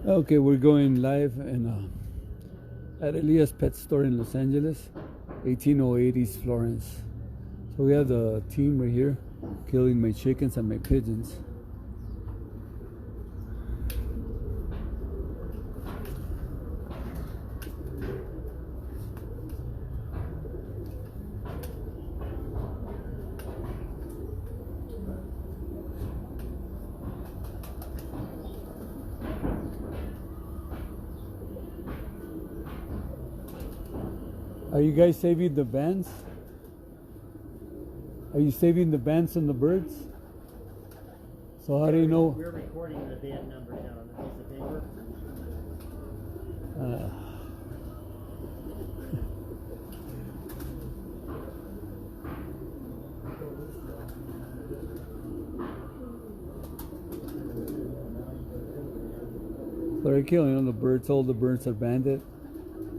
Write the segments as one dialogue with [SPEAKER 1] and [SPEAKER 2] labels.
[SPEAKER 1] Okay, we're going live at Elias Pet Store in Los Angeles, 1808 East Florence. So we have the team right here killing my chickens and my pigeons. Are you guys saving the bands? Are you saving the bands on the birds? So how do you know?
[SPEAKER 2] We're recording the band number down on the piece of paper.
[SPEAKER 1] So they're killing all the birds. All the birds are banded,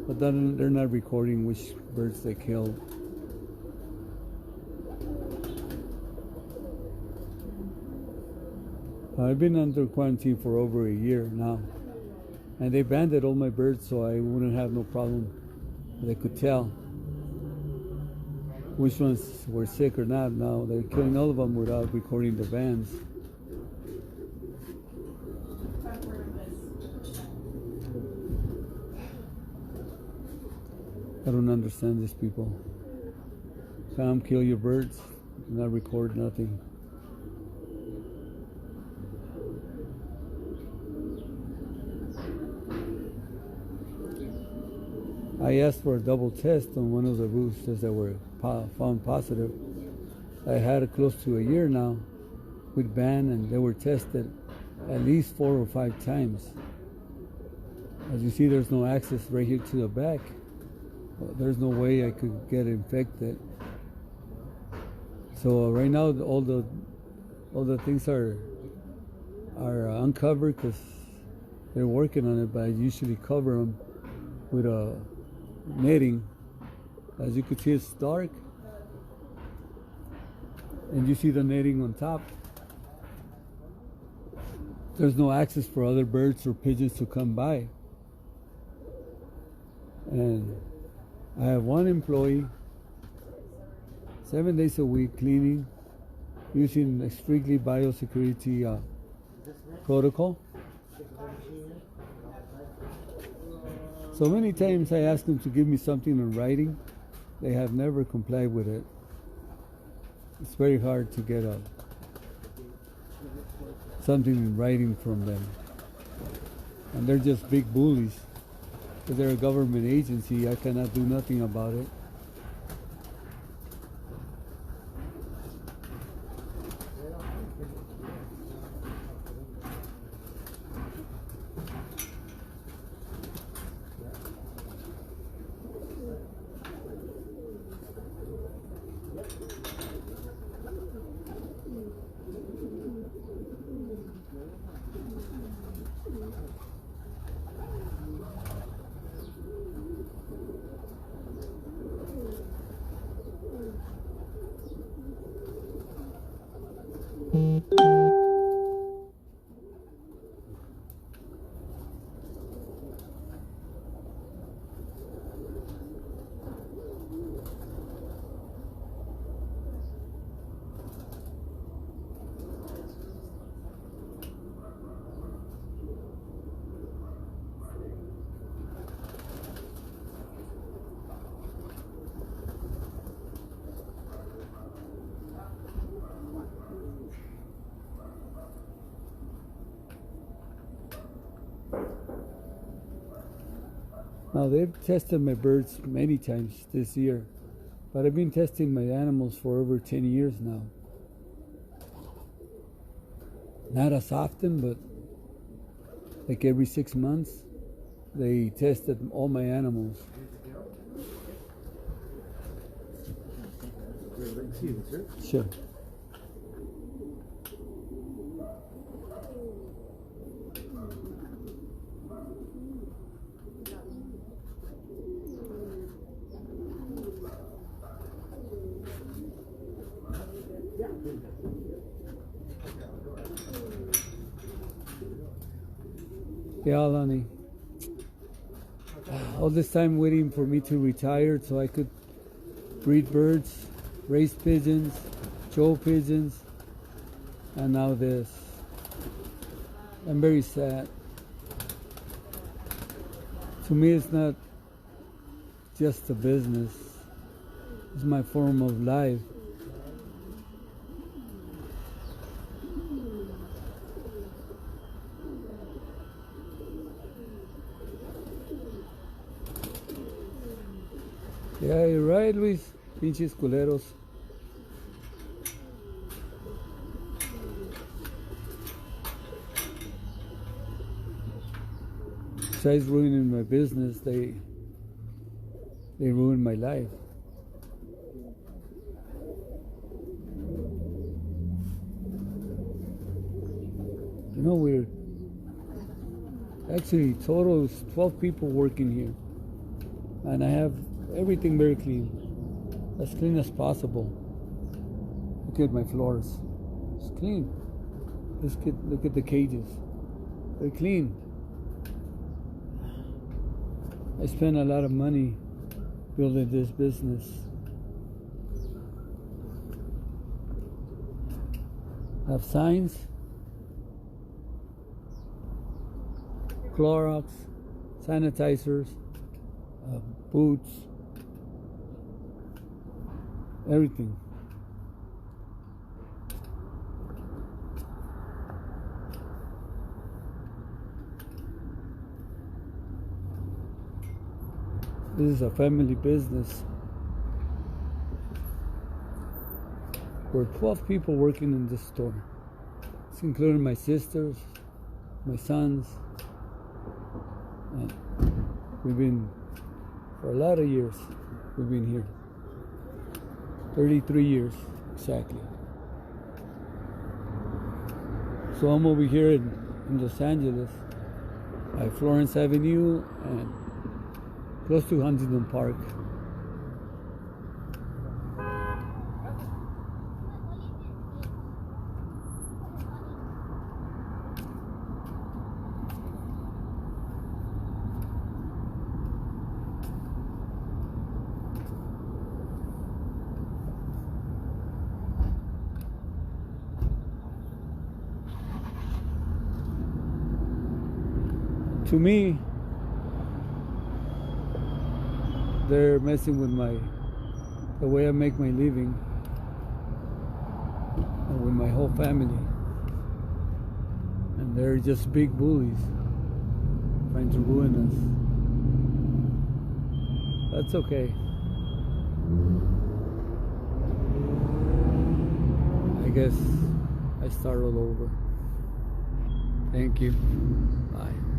[SPEAKER 1] but then they're not recording which birds they killed. I've been under quarantine for over a year now, and they banded all my birds so I wouldn't have no problem. They could tell which ones were sick or not. Now they're killing all of them without recording the bands. I don't understand these people. Come kill your birds, not record nothing. I asked for a double test on one of the roosters that were found positive. I had it close to a year now with ban, and they were tested at least 4 or 5 times. As you see, there's no access right here to the back. There's no way I could get infected. So right now, all the things are uncovered because they're working on it. But I usually cover them with a netting. As you can see, it's dark, and you see the netting on top. There's no access for other birds or pigeons to come by. And I have one employee, 7 days a week cleaning, using a strictly biosecurity protocol. So many times I ask them to give me something in writing. They have never complied with it. It's very hard to get something in writing from them. And they're just big bullies. Because they're a government agency, I cannot do nothing about it. Now they've tested my birds many times this year, but I've been testing my animals for over 10 years now. Not as often, but like every 6 months, they tested all my animals. Sure. Yeah, Lonnie. All this time waiting for me to retire so I could breed birds, raise pigeons, show pigeons, and now this. I'm very sad. To me, it's not just a business. It's my form of life. Yeah, you're right, Luis. Pinches culeros. Besides ruining my business, they ruined my life. You know, we're actually total is 12 people working here, and I have everything very clean, as clean as possible. Look at my floors, it's clean. Look at the cages, they're clean. I spent a lot of money building this business. I have signs, Clorox, sanitizers, boots, everything. This is a family business. We're 12 people working in this store. It's including my sisters, my sons, and we've been, for a lot of years, we've been here. 33 years, exactly. So I'm over here in Los Angeles, at Florence Avenue and close to Huntington Park. To me, they're messing with the way I make my living and with my whole family, and they're just big bullies trying to ruin us. That's okay. I guess I start all over. Thank you. Bye.